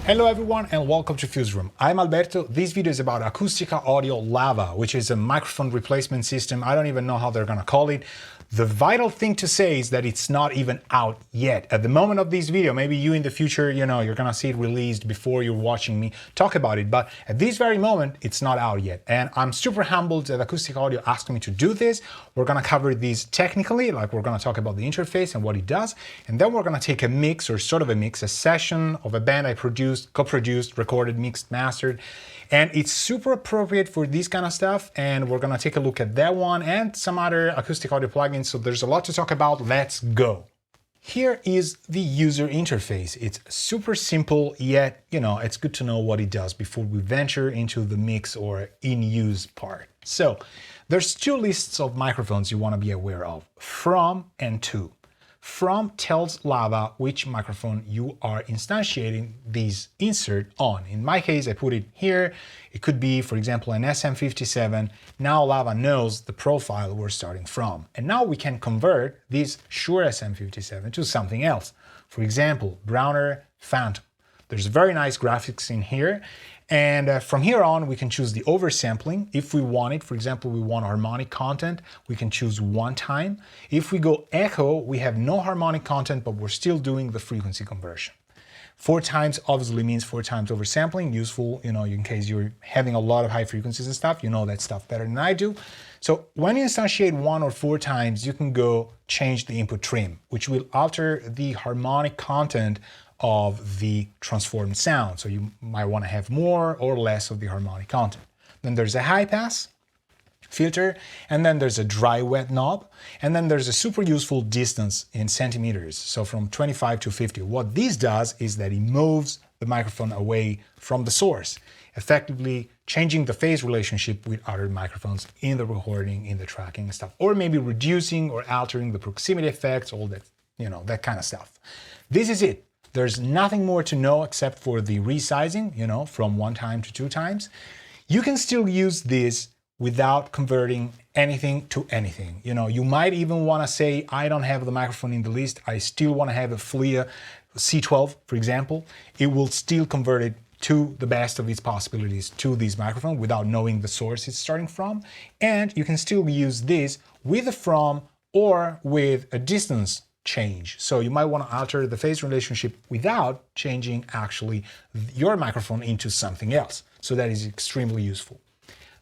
Hello everyone and welcome to Fuse Room. I'm Alberto. This video is about Acustica Audio Lava, which is a microphone replacement system. I don't even know how they're gonna call it. The vital thing to say is that it's not even out yet. At the moment of this video, maybe you in the future, you're gonna see it released before you're watching me talk about it, but at this very moment, it's not out yet. And I'm super humbled that Acustica Audio asked me to do this. We're gonna cover this technically, like we're gonna talk about the interface and what it does, and then we're gonna take a mix, or sort of a mix, a session of a band I produced, co-produced, recorded, mixed, mastered, and it's super appropriate for this kind of stuff, and we're gonna take a look at that one and some other acoustic audio plugins, so there's a lot to talk about. Let's go. Here is the user interface. It's super simple, yet, it's good to know what it does before we venture into the mix or in-use part. So there's two lists of microphones you wanna be aware of, from and to. From tells Lava which microphone you are instantiating this insert on. In my case, I put it here. It could be, for example, an SM57. Now Lava knows the profile we're starting from. And now we can convert this Shure SM57 to something else. For example, Browner Phantom. There's very nice graphics in here. And from here on, we can choose the oversampling. If we want it, for example, we want harmonic content, we can choose one time. If we go echo, we have no harmonic content, but we're still doing the frequency conversion. 4 times obviously means 4 times oversampling, useful, in case you're having a lot of high frequencies and stuff, you know that stuff better than I do. So when you instantiate 1 or 4 times, you can go change the input trim, which will alter the harmonic content of the transformed sound. So you might want to have more or less of the harmonic content. Then there's a high pass filter, and then there's a dry wet knob, and then there's a super useful distance in centimeters, so from 25 to 50. What this does is that it moves the microphone away from the source, effectively changing the phase relationship with other microphones in the recording, in the tracking and stuff, or maybe reducing or altering the proximity effects, all that, that kind of stuff. This is it. There's nothing more to know except for the resizing, from 1 time to 2 times. You can still use this without converting anything to anything. You might even want to say, I don't have the microphone in the list. I still want to have a FLIA C12, for example. It will still convert it to the best of its possibilities to this microphone without knowing the source it's starting from. And you can still use this with a from or with a distance change. So you might want to alter the phase relationship without changing actually your microphone into something else. So that is extremely useful.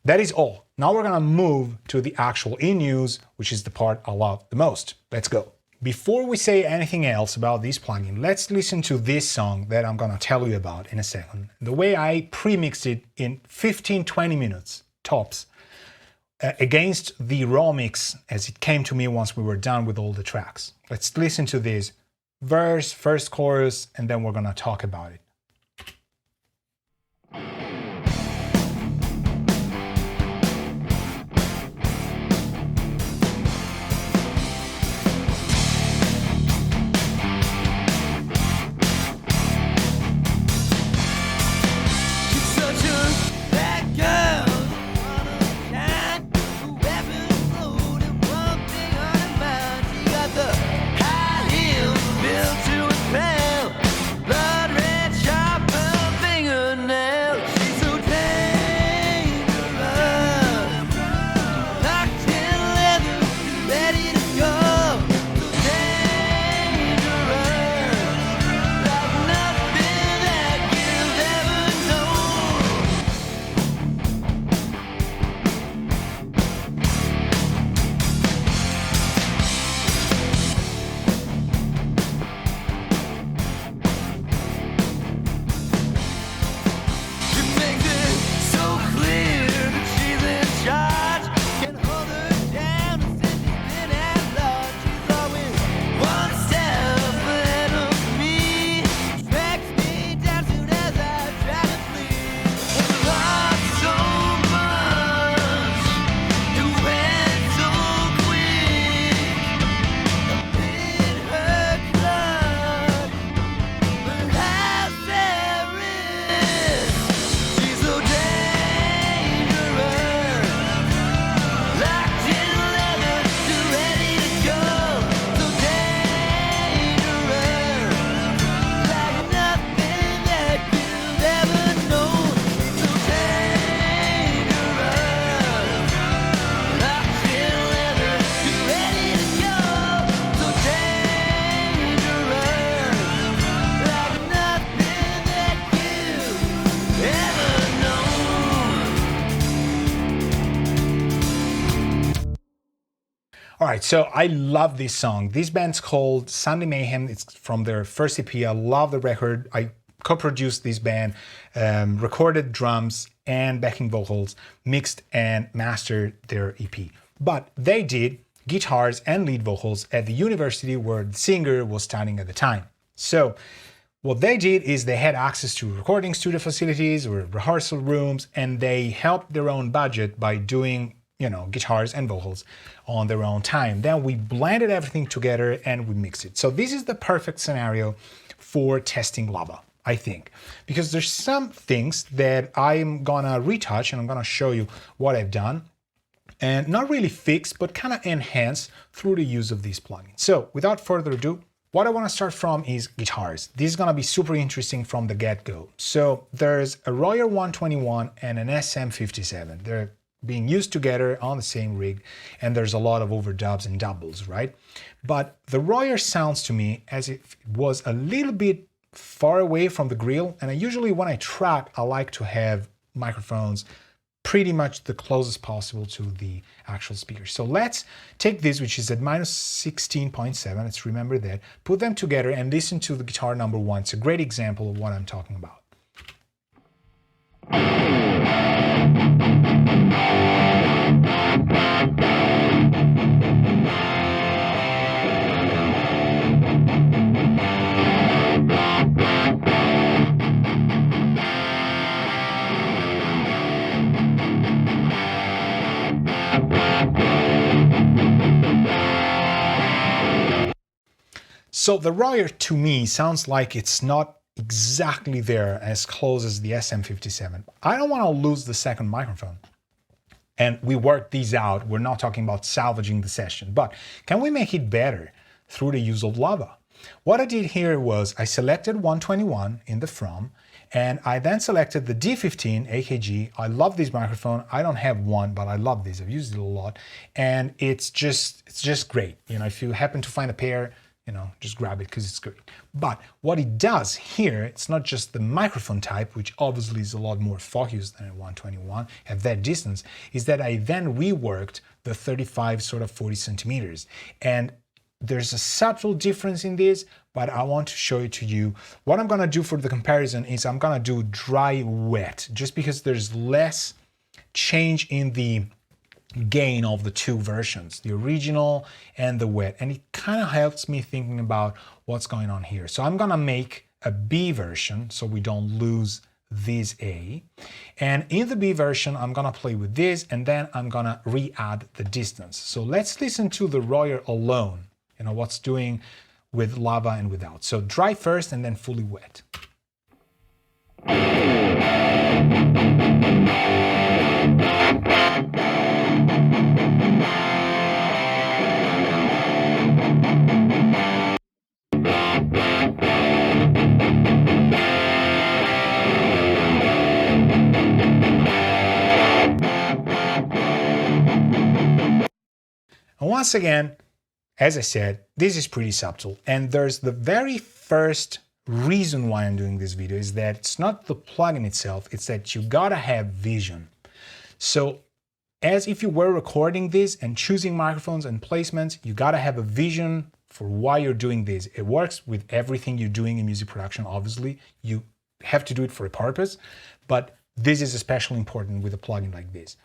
That is all. Now we're gonna move to the actual in-use, which is the part I love the most. Let's go. Before we say anything else about this plugin, let's listen to this song that I'm gonna tell you about in a second. The way I pre-mixed it in 15-20 minutes, tops, against the raw mix as it came to me once we were done with all the tracks. Let's listen to this verse, first chorus, and then we're gonna talk about it. Built to a pale, blood red. right, so I love this song. This band's called Sunday Mayhem. It's from their first EP. I love the record. I co-produced this band, recorded drums and backing vocals, mixed and mastered their EP. But they did guitars and lead vocals at the university where the singer was studying at the time. So what they did is they had access to recording studio facilities or rehearsal rooms, and they helped their own budget by doing, guitars and vocals on their own time. Then we blended everything together and we mixed it. So this is the perfect scenario for testing Lava, I think, because there's some things that I'm gonna retouch and I'm gonna show you what I've done, and not really fix, but kind of enhance through the use of these plugins. So without further ado, what I want to start from is guitars. This is going to be super interesting from the get-go. So there's a Royer 121 and an SM57. They're being used together on the same rig, and there's a lot of overdubs and doubles, right? But the Royer sounds to me as if it was a little bit far away from the grill, and usually when I track, I like to have microphones pretty much the closest possible to the actual speaker. So let's take this, which is at minus 16.7, let's remember that, put them together and listen to the guitar number one. It's a great example of what I'm talking about. So the Royer to me sounds like it's not exactly there as close as the SM57. I don't want to lose the second microphone. And we worked these out. We're not talking about salvaging the session, but can we make it better through the use of Lava? What I did here was I selected 121 in the from, and I then selected the D15 AKG. I love this microphone. I don't have one, but I love this. I've used it a lot, and it's just great. If you happen to find a pair, just grab it because it's great. But what it does here, it's not just the microphone type, which obviously is a lot more focused than a 121 at that distance, is that I then reworked the 35 sort of 40 centimeters. And there's a subtle difference in this, but I want to show it to you. What I'm gonna do for the comparison is I'm gonna do dry wet, just because there's less change in the gain of the two versions, the original and the wet, and it kind of helps me thinking about what's going on here. So I'm gonna make a B version so we don't lose this A, and in the B version I'm gonna play with this, and then I'm gonna re-add the distance. So let's listen to the Royer alone, what's doing with Lava and without. So dry first and then fully wet. And once again, as I said, this is pretty subtle. And there's the very first reason why I'm doing this video is that it's not the plugin itself, it's that you gotta have vision. So as if you were recording this and choosing microphones and placements, you gotta have a vision for why you're doing this. It works with everything you're doing in music production, obviously. You have to do it for a purpose, but this is especially important with a plugin like this.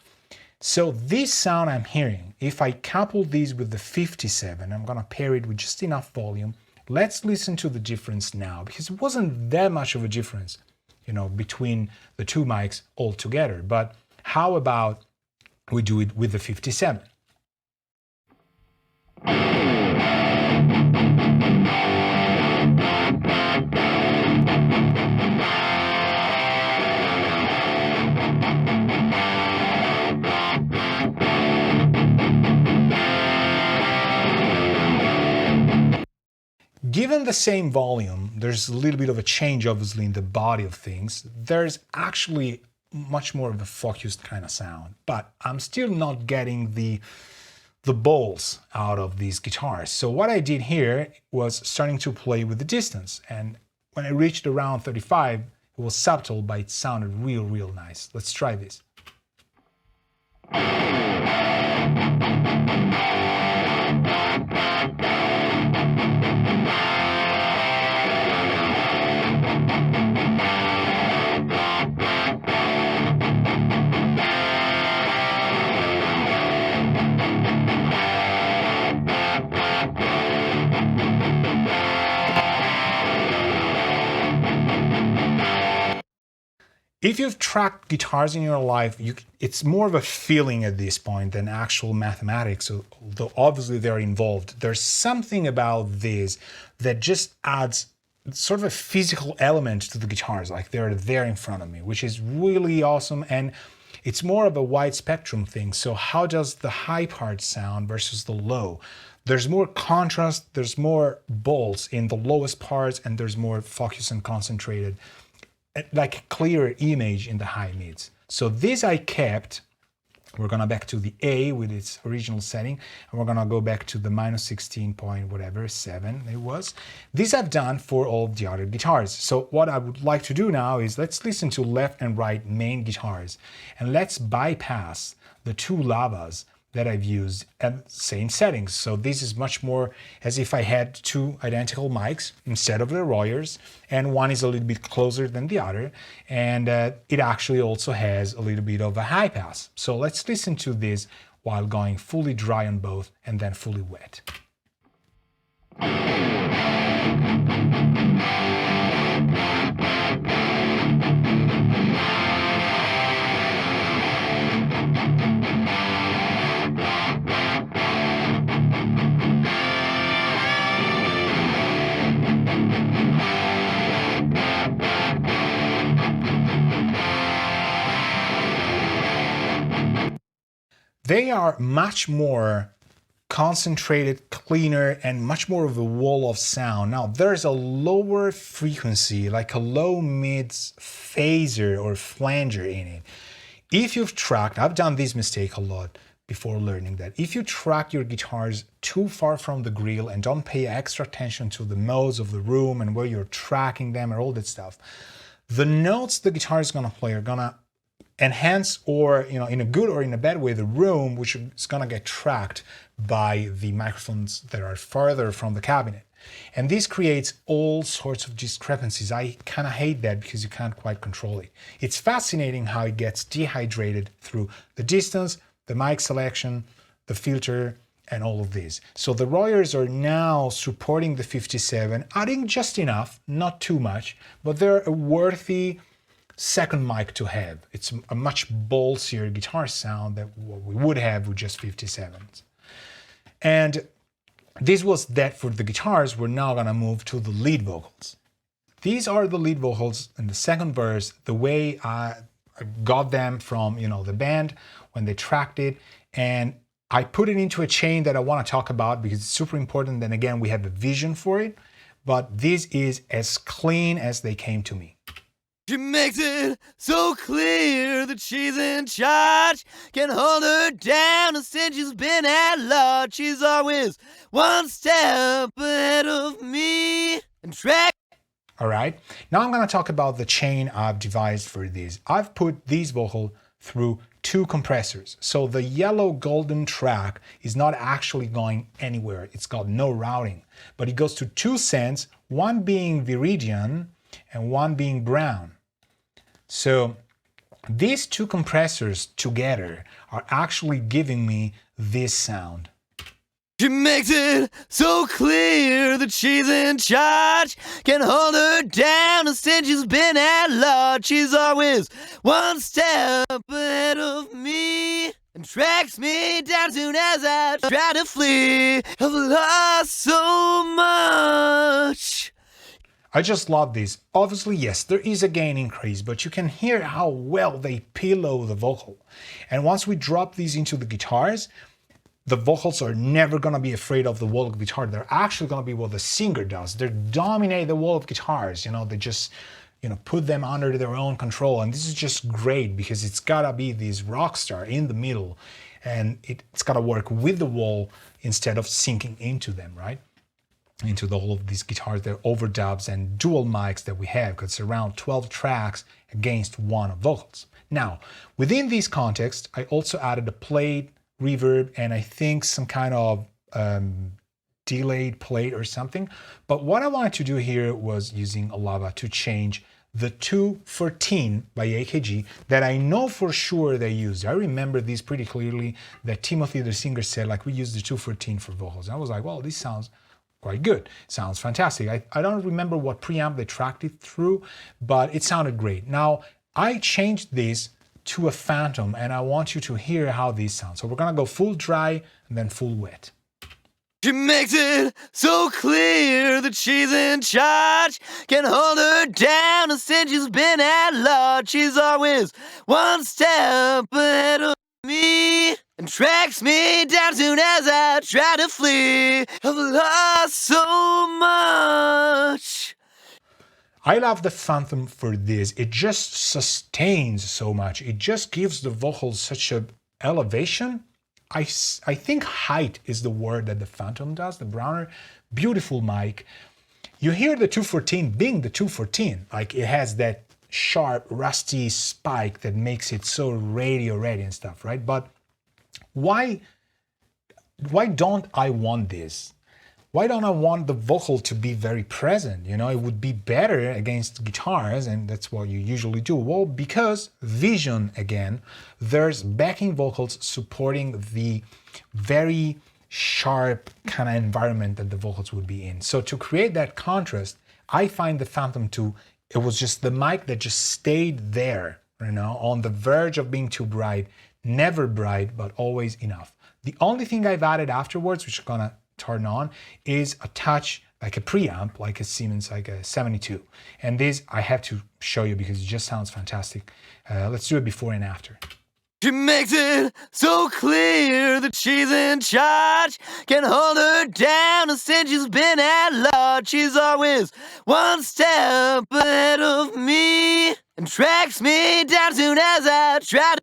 So this sound I'm hearing, if I couple these with the 57, I'm gonna pair it with just enough volume. Let's listen to the difference now, because it wasn't that much of a difference, between the two mics altogether. But how about we do it with the 57? Given the same volume, there's a little bit of a change, obviously, in the body of things. There's actually much more of a focused kind of sound, but I'm still not getting the balls out of these guitars. So what I did here was starting to play with the distance, and when I reached around 35, it was subtle, but it sounded real nice. Let's try this. If you've tracked guitars in your life, it's more of a feeling at this point than actual mathematics, although obviously they're involved. There's something about this that just adds sort of a physical element to the guitars, like they're there in front of me, which is really awesome. And it's more of a wide spectrum thing. So how does the high part sound versus the low? There's more contrast, there's more bolts in the lowest parts, and there's more focus and concentrated, like a clearer image in the high mids. So this I kept. We're gonna back to the A with its original setting, and we're gonna go back to the -16 point whatever, 7 it was. This I've done for all the other guitars. So what I would like to do now is let's listen to left and right main guitars, and let's bypass the two lavas that I've used at the same settings. So this is much more as if I had two identical mics instead of the Royers, and one is a little bit closer than the other, and it actually also has a little bit of a high pass. So let's listen to this while going fully dry on both and then fully wet. They are much more concentrated, cleaner, and much more of a wall of sound. Now, there's a lower frequency, like a low mids phaser or flanger in it. If you've tracked, I've done this mistake a lot before learning that. If you track your guitars too far from the grill and don't pay extra attention to the modes of the room and where you're tracking them and all that stuff, the notes the guitar is gonna play are gonna enhance, or in a good or in a bad way, the room, which is going to get tracked by the microphones that are farther from the cabinet. And this creates all sorts of discrepancies. I kind of hate that because you can't quite control it. It's fascinating how it gets dehydrated through the distance, the mic selection, the filter, and all of this. So the Royers are now supporting the 57, adding just enough, not too much, but they're a worthy second mic to have. It's a much ballsier guitar sound than what we would have with just 57s. And this was that for the guitars. We're now gonna move to the lead vocals. These are the lead vocals in the second verse, the way I got them from the band when they tracked it, and I put it into a chain that I want to talk about because it's super important. Then again, we have a vision for it, but this is as clean as they came to me. She makes it so clear that she's in charge. Can't hold her down since she's been at large. She's always one step ahead of me and track. All right, now I'm going to talk about the chain I've devised for this. I've put these vocals through two compressors. So the yellow golden track is not actually going anywhere. It's got no routing, but it goes to two sends, one being Viridian and one being brown. So these two compressors together are actually giving me this sound. She makes it so clear that she's in charge. Can't hold her down since she's been at large. She's always one step ahead of me and tracks me down soon as I try to flee. I've lost so much. I just love this. Obviously, yes, there is a gain increase, but you can hear how well they pillow the vocal. And once we drop these into the guitars, the vocals are never going to be afraid of the wall of guitar. They're actually going to be what the singer does. They dominate the wall of guitars. They just, put them under their own control. And this is just great because it's got to be this rock star in the middle, and it's got to work with the wall instead of sinking into them, right? Into the whole of these guitars, they're overdubs and dual mics that we have, because it's around 12 tracks against one of vocals. Now, within this context, I also added a plate, reverb, and I think some kind of delayed plate or something. But what I wanted to do here was using a lava to change the 214 by AKG that I know for sure they used. I remember this pretty clearly, that Timothy, the singer, said, like, we used the 214 for vocals. And I was like, well, this sounds quite good. Sounds fantastic. I don't remember what preamp they tracked it through, but it sounded great. Now, I changed this to a phantom, and I want you to hear how this sounds. So we're gonna go full dry and then full wet. She makes it so clear that she's in charge. Can hold her down, and since she's been at large, she's always one step ahead of me and tracks me down soon as I try to flee. I've lost so much. I love the phantom for this. It just sustains so much. It just gives the vocals such a elevation. I think height is the word that the phantom does, the Browner. Beautiful mic. You hear the 214 being the 214. Like it has that sharp, rusty spike that makes it so radio ready and stuff, right? But why don't I want this? Why don't I want the vocal to be very present? You know, it would be better against guitars, and that's what you usually do. Well, because Vision, again, there's backing vocals supporting the very sharp kind of environment that the vocals would be in. So to create that contrast, I find the Phantom 2, it was just the mic that just stayed there, you know, on the verge of being too bright, never bright, but always enough. The only thing I've added afterwards, which I'm gonna turn on, is a touch like a preamp, like a Siemens, like a 72. And this I have to show you because it just sounds fantastic. Let's do it before and after. She makes it so clear that she's in charge. Can hold her down, and since she's been at large, she's always one step ahead of me and tracks me down soon as I try to.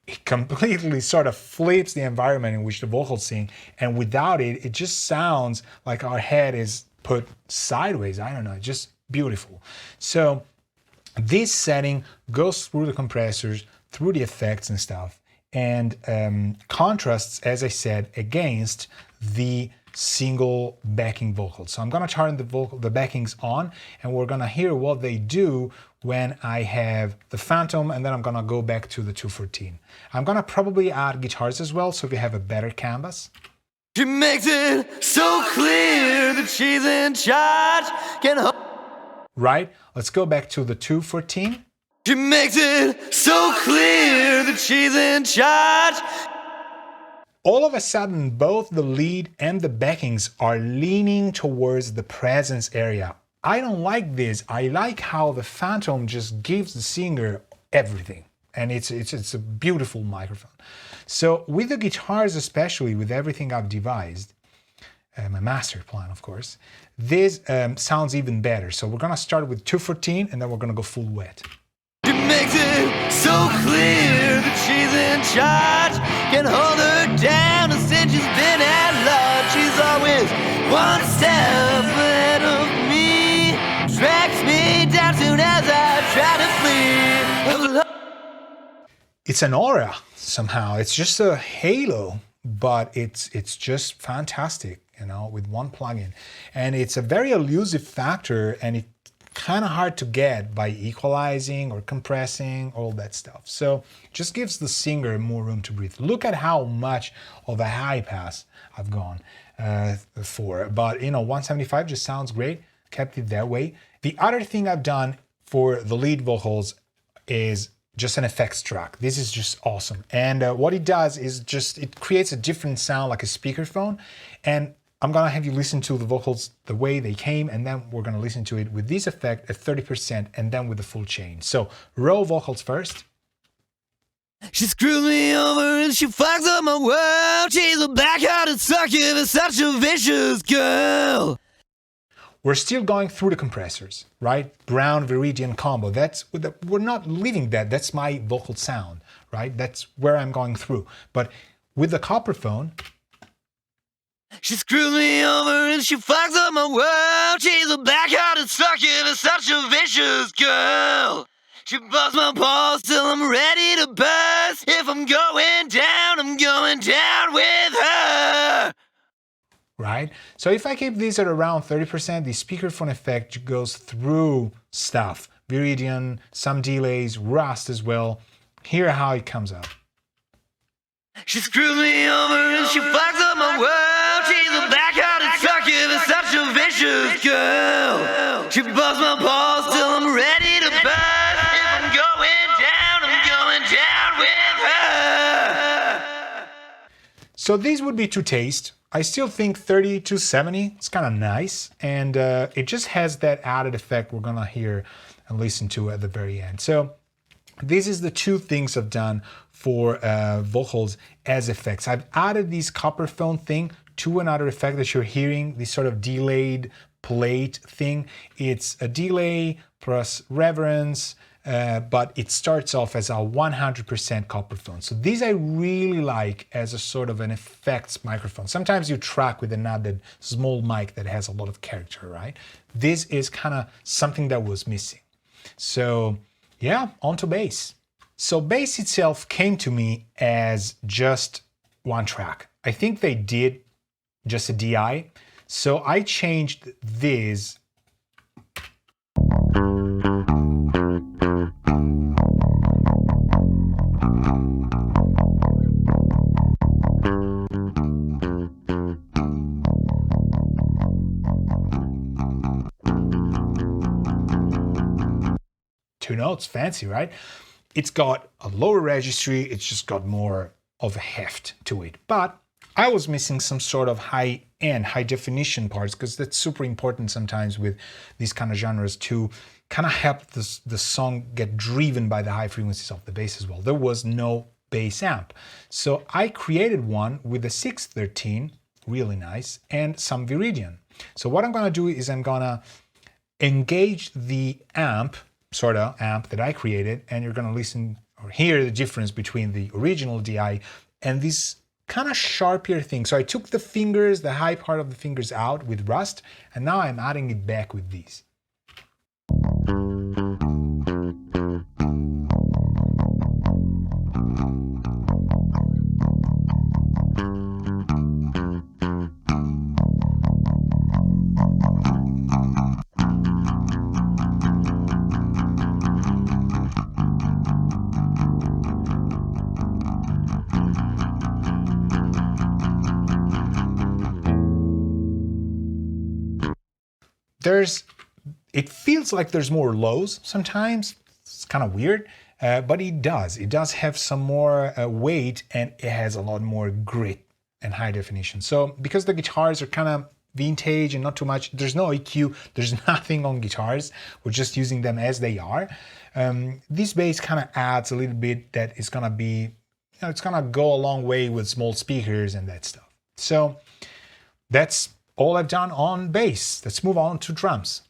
It completely sort of flips the environment in which the vocals sing, and without it, it just sounds like our head is put sideways. I don't know, just beautiful. So this setting goes through the compressors, through the effects and stuff, and contrasts, as I said, against the single backing vocals. So I'm gonna turn the backings on, and we're gonna hear what they do when I have the Phantom, and then I'm gonna go back to the 214. I'm gonna probably add guitars as well, so if you have a better canvas. She makes it so clear that she's in charge. Right, let's go back to the 214. She makes it so clear that she's in charge. All of a sudden, both the lead and the backings are leaning towards the presence area. I don't like this. I like how the Phantom just gives the singer everything. And it's a beautiful microphone. So with the guitars, especially with everything I've devised, my master plan, of course, this sounds even better. So we're gonna start with 214 and then we're gonna go full wet. She makes it so clear that she's in charge. Can hold her down, and since she's been at large, she's always one step ahead of me. Tracks me down soon as I try to flee. It's an aura somehow. It's just a halo, but it's just fantastic, you know, with one plugin. And it's a very elusive factor, and it's kind of hard to get by equalizing or compressing, all that stuff. So it just gives the singer more room to breathe. Look at how much of a high pass I've gone for, but you know, 175 just sounds great, kept it that way. The other thing I've done for the lead vocals is just an effects track. This is just awesome. And what it does is just, it creates a different sound like a speakerphone. And I'm gonna have you listen to the vocals the way they came, and then we're gonna listen to it with this effect at 30% and then with the full chain. So raw vocals first. She screws me over and she fucks up my world. She's a back-hearted succubus, such a vicious girl. We're still going through the compressors, right? Brown Viridian combo. We're not leaving that. That's my vocal sound, right? That's where I'm going through. But with the copperphone, she screws me over and she fucks up my world. She's a back-hearted succubus, such a vicious girl. She busts my balls till I'm ready to burst. If I'm going down with her. Right? So if I keep these at around 30%, the speakerphone effect goes through stuff. Viridian, some delays, rust as well. Hear how it comes out. She screws me over and she fucks up my world. She's a back-hearted succubus, such a vicious girl. She busts my balls till I'm ready to burst. If I'm going So these would be to taste. I still think 30 to 70 is kind of nice, and it just has that added effect we're gonna hear and listen to at the very end. So this is the two things I've done for vocals as effects. I've added this copper phone thing to another effect that you're hearing, this sort of delayed plate thing. It's a delay plus reverence, but it starts off as a 100% copper phone. So these I really like as a sort of an effects microphone. Sometimes you track with another small mic that has a lot of character, right? This is kind of something that was missing. So yeah, on to bass. So bass itself came to me as just one track. I think they did just a DI. So I changed this two notes, fancy, right? It's got a lower registry, it's just got more of a heft to it. But I was missing some sort of high-end, high-definition parts, because that's super important sometimes with these kind of genres to kind of help the song get driven by the high frequencies of the bass as well. There was no bass amp. So I created one with a 613, really nice, and some Viridian. So what I'm gonna do is I'm gonna engage the amp, sort of amp that I created, and you're gonna listen or hear the difference between the original DI and this kind of sharper thing. So I took the fingers, the high part of the fingers out with rust, and now I'm adding it back with these. It feels like there's more lows sometimes. It's kind of weird, but it does have some more weight, and it has a lot more grit and high definition. So because the guitars are kind of vintage and not too much, there's no EQ, there's nothing on guitars, we're just using them as they are. This bass kind of adds a little bit that is gonna be, you know, it's gonna go a long way with small speakers and that stuff. So that's all I've done on bass. Let's move on to drums.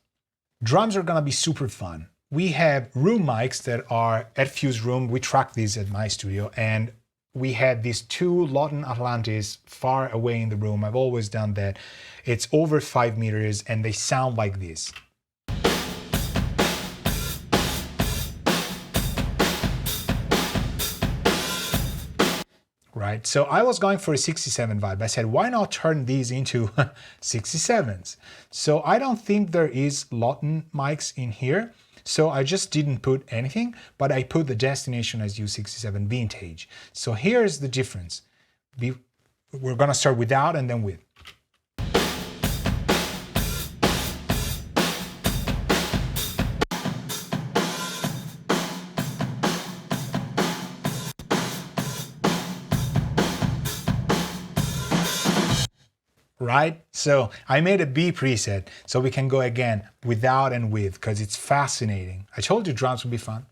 Drums are gonna be super fun. We have room mics that are at Fuse Room. We track these at my studio, and we had these two Lawton Atlantis far away in the room. I've always done that. It's over 5 meters, and they sound like this. Right, so I was going for a 67 vibe. I said, why not turn these into 67s? So I don't think there is Lawton mics in here, so I just didn't put anything, but I put the destination as U67 Vintage. So here's the difference. We're gonna start without and then with. Right? So I made a B preset so we can go again without and with, because it's fascinating. I told you drums would be fun.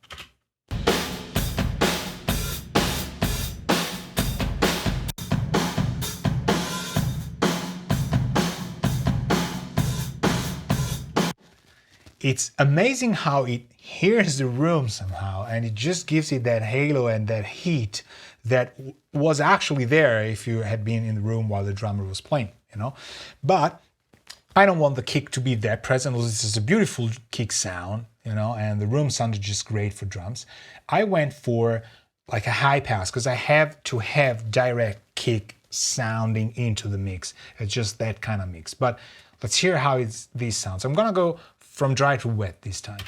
It's amazing how it hears the room somehow, and it just gives it that halo and that heat that was actually there if you had been in the room while the drummer was playing, you know? But I don't want the kick to be that present. This is a beautiful kick sound, you know, and the room sounded just great for drums. I went for like a high pass because I have to have direct kick sounding into the mix. It's just that kind of mix. But let's hear how these sounds. I'm gonna go from dry to wet this time.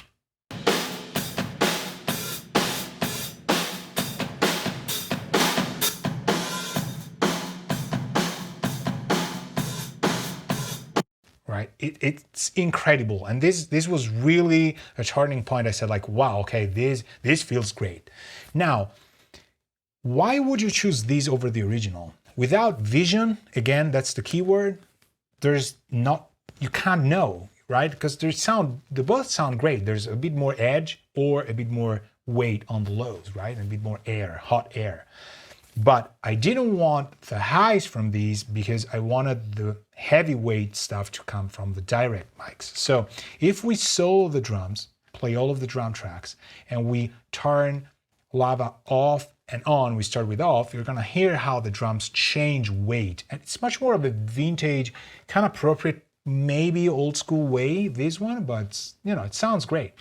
Right, it's incredible, and this was really a turning point. I said like, wow, okay, this feels great. Now, why would you choose these over the original? without vision, again, that's the key word, you can't know, right? Because they both sound great. There's a bit more edge or a bit more weight on the lows, right? A bit more air, hot air. But I didn't want the highs from these because I wanted the heavyweight stuff to come from the direct mics. So if we solo the drums, play all of the drum tracks, and we turn Lava off and on, we start with off, you're gonna hear how the drums change weight. And it's much more of a vintage, kind of appropriate, maybe old school way, this one, but you know, it sounds great.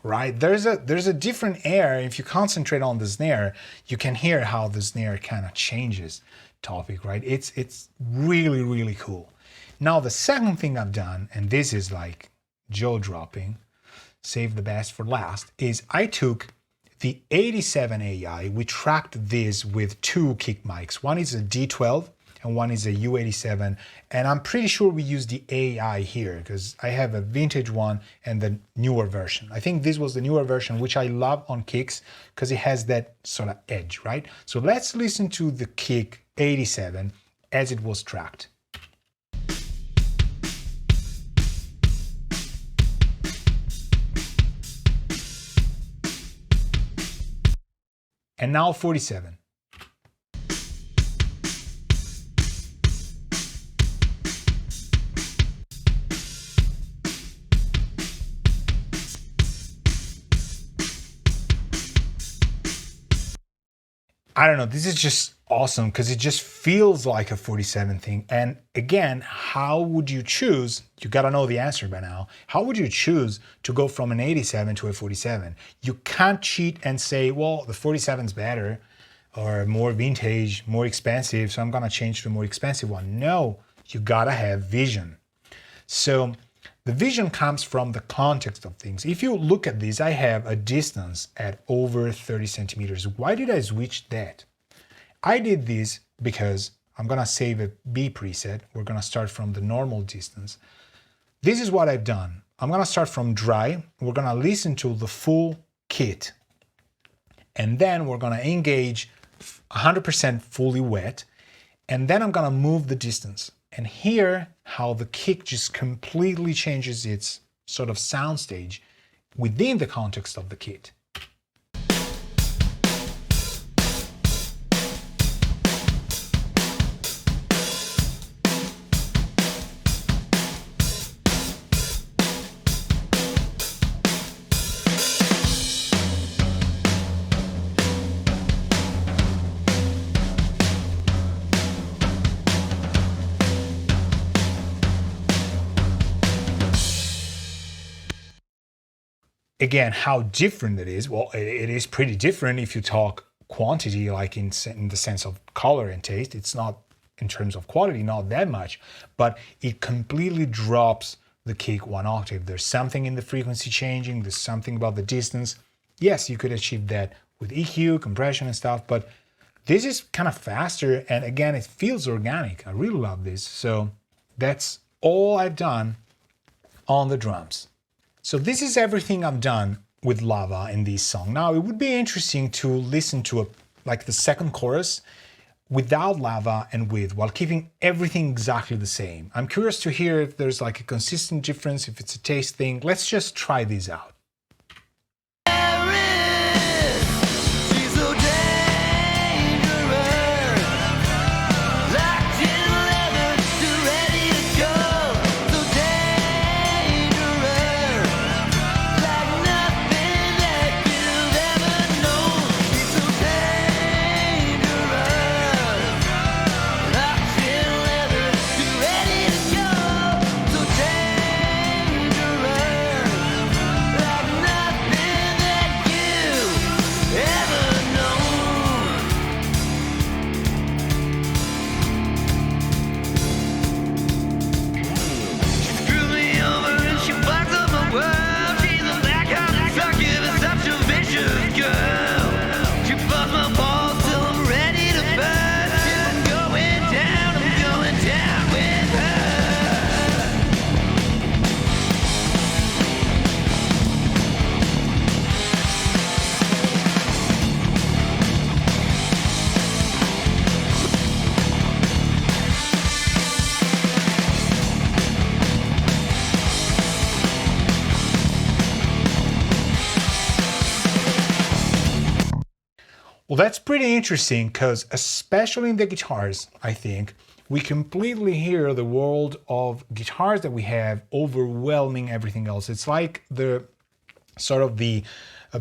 Right? There's a different air. If you concentrate on the snare, you can hear how the snare kind of changes topic, right? It's really, really cool. Now, the second thing I've done, and this is like jaw-dropping, save the best for last, is I took the 87 AI, we tracked this with two kick mics. One is a D12 and one is a U87, and I'm pretty sure we use the AI here because I have a vintage one and the newer version. I think this was the newer version, which I love on kicks because it has that sort of edge, right? So let's listen to the kick 87 as it was tracked. And now 47. I don't know, this is just awesome because it just feels like a 47 thing. And again, how would you choose, you gotta know the answer by now, how would you choose to go from an 87 to a 47? You can't cheat and say, well, the 47's better or more vintage, more expensive, so I'm gonna change to a more expensive one. No, you gotta have vision. So the vision comes from the context of things. If you look at this, I have a distance at over 30 centimeters. Why did I switch that? I did this because I'm gonna save a B preset. We're gonna start from the normal distance. This is what I've done. I'm gonna start from dry. We're gonna listen to the full kit. And then we're gonna engage 100% fully wet. And then I'm gonna move the distance and hear how the kick just completely changes its sort of soundstage within the context of the kit. Again, how different it is. Well, it is pretty different if you talk quantity, like in the sense of color and taste. It's not, in terms of quality, not that much, but it completely drops the kick one octave. There's something in the frequency changing. There's something about the distance. Yes, you could achieve that with EQ, compression and stuff, but this is kind of faster. And again, it feels organic. I really love this. So that's all I've done on the drums. So this is everything I've done with Lava in this song. Now, it would be interesting to listen to like the second chorus without Lava and with, while keeping everything exactly the same. I'm curious to hear if there's like a consistent difference, if it's a taste thing. Let's just try these out. Well, that's pretty interesting because especially in the guitars, I think, we completely hear the world of guitars that we have overwhelming everything else. It's like the sort of the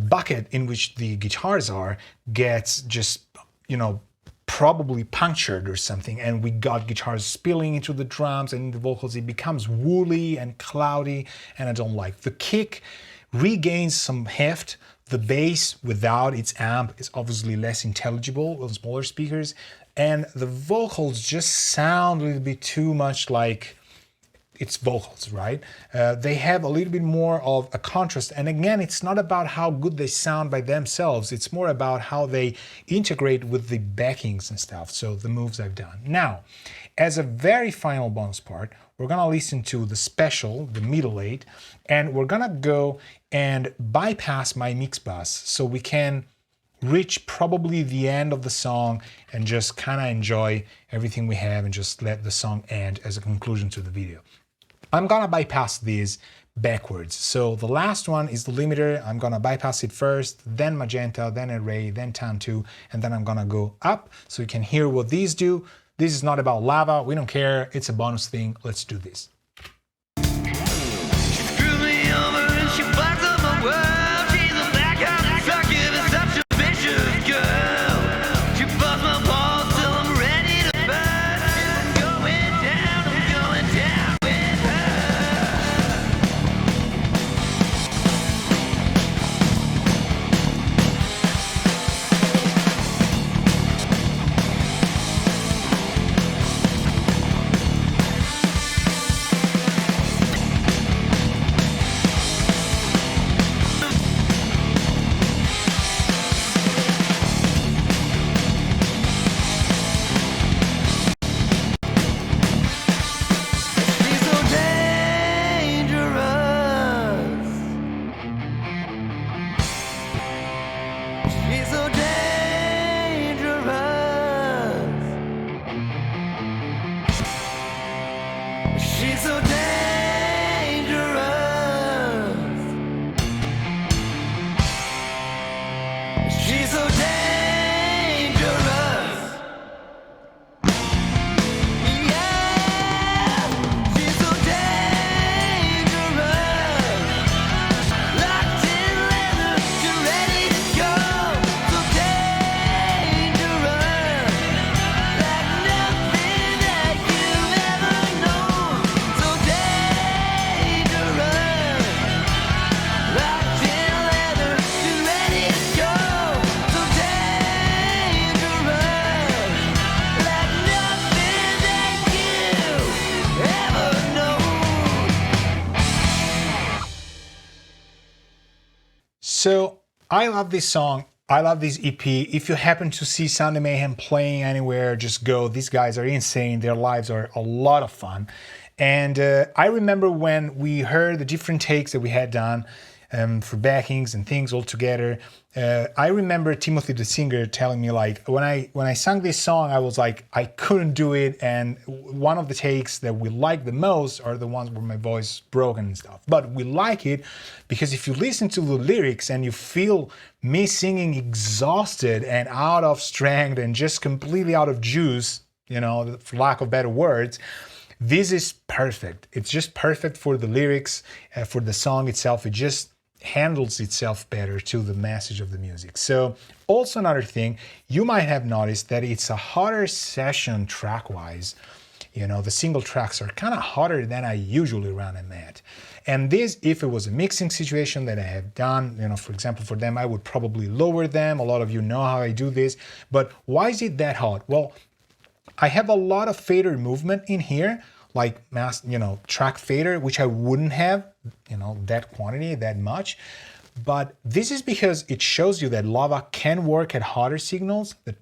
bucket in which the guitars are gets just, probably punctured or something, and we got guitars spilling into the drums and the vocals. It becomes woolly and cloudy, and I don't like. The kick regains some heft. The bass without its amp is obviously less intelligible on smaller speakers, and the vocals just sound a little bit too much like it's vocals, right? They have a little bit more of a contrast. And again, it's not about how good they sound by themselves. It's more about how they integrate with the backings and stuff. So the moves I've done. Now, as a very final bonus part, we're gonna listen to the special, the middle eight, and we're gonna go and bypass my mix bus so we can reach probably the end of the song and just kind of enjoy everything we have and just let the song end as a conclusion to the video. I'm gonna bypass these backwards. So the last one is the limiter. I'm gonna bypass it first, then magenta, then array, then tan 2, and then I'm gonna go up so you can hear what these do. This is not about lava, we don't care, it's a bonus thing. Let's do this. So I love this song. I love this EP. If you happen to see Sound of Mayhem playing anywhere, just go. These guys are insane. Their lives are a lot of fun. And I remember when we heard the different takes that we had done for backings and things all together. I remember Timothy the singer telling me, like, when I sang this song, I was like, I couldn't do it, and one of the takes that we like the most are the ones where my voice broken and stuff. But we like it because if you listen to the lyrics and you feel me singing exhausted and out of strength and just completely out of juice, for lack of better words, this is perfect. It's just perfect for the lyrics, for the song itself. It just handles itself better to the message of the music. So also another thing, you might have noticed that it's a hotter session track-wise. The single tracks are kind of hotter than I usually run them at. And this, if it was a mixing situation that I have done, for example, for them, I would probably lower them. A lot of you know how I do this. But why is it that hot? Well, I have a lot of fader movement in here, like track fader, which I wouldn't have, that quantity, that much. But this is because it shows you that lava can work at hotter signals. The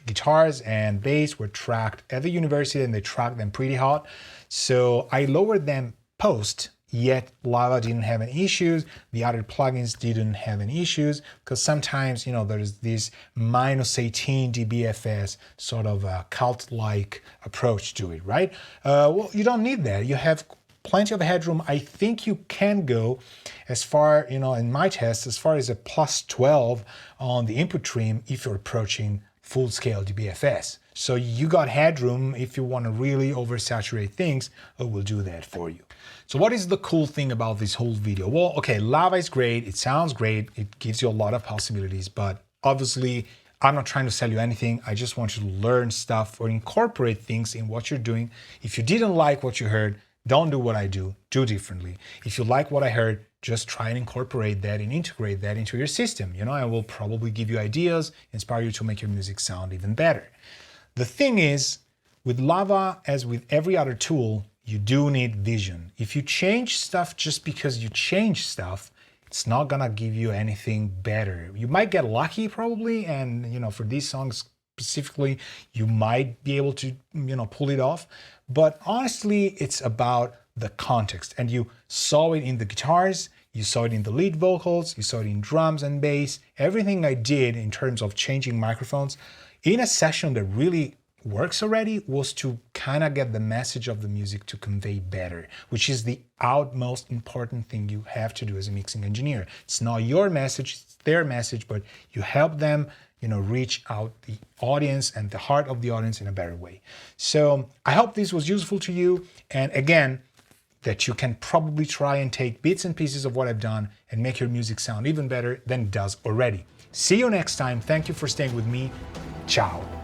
guitars and bass were tracked at the university and they tracked them pretty hot. So I lowered them post, yet lava didn't have any issues. The other plugins didn't have any issues because sometimes, there's this -18 dBFS sort of a cult-like approach to it, right? Well, you don't need that. You have plenty of headroom. I think you can go as far, in my test, as far as a +12 on the input trim if you're approaching full-scale DBFS. So you got headroom if you want to really oversaturate things, it will do that for you. So what is the cool thing about this whole video? Well, okay, Lava is great, it sounds great, it gives you a lot of possibilities, but obviously I'm not trying to sell you anything. I just want you to learn stuff or incorporate things in what you're doing. If you didn't like what you heard, don't do what I do differently. If you like what I heard, just try and incorporate that and integrate that into your system. I will probably give you ideas, inspire you to make your music sound even better. The thing is, with Lava, as with every other tool, you do need vision. If you change stuff just because you change stuff, it's not gonna give you anything better. You might get lucky probably, and for these songs specifically, you might be able to pull it off. But honestly, it's about the context. And you saw it in the guitars, you saw it in the lead vocals, you saw it in drums and bass. Everything I did in terms of changing microphones in a session that really works already was to kind of get the message of the music to convey better, which is the utmost important thing you have to do as a mixing engineer. It's not your message, it's their message, but you help them, reach out the audience and the heart of the audience in a better way. So I hope this was useful to you. And again, that you can probably try and take bits and pieces of what I've done and make your music sound even better than it does already. See you next time. Thank you for staying with me. Ciao.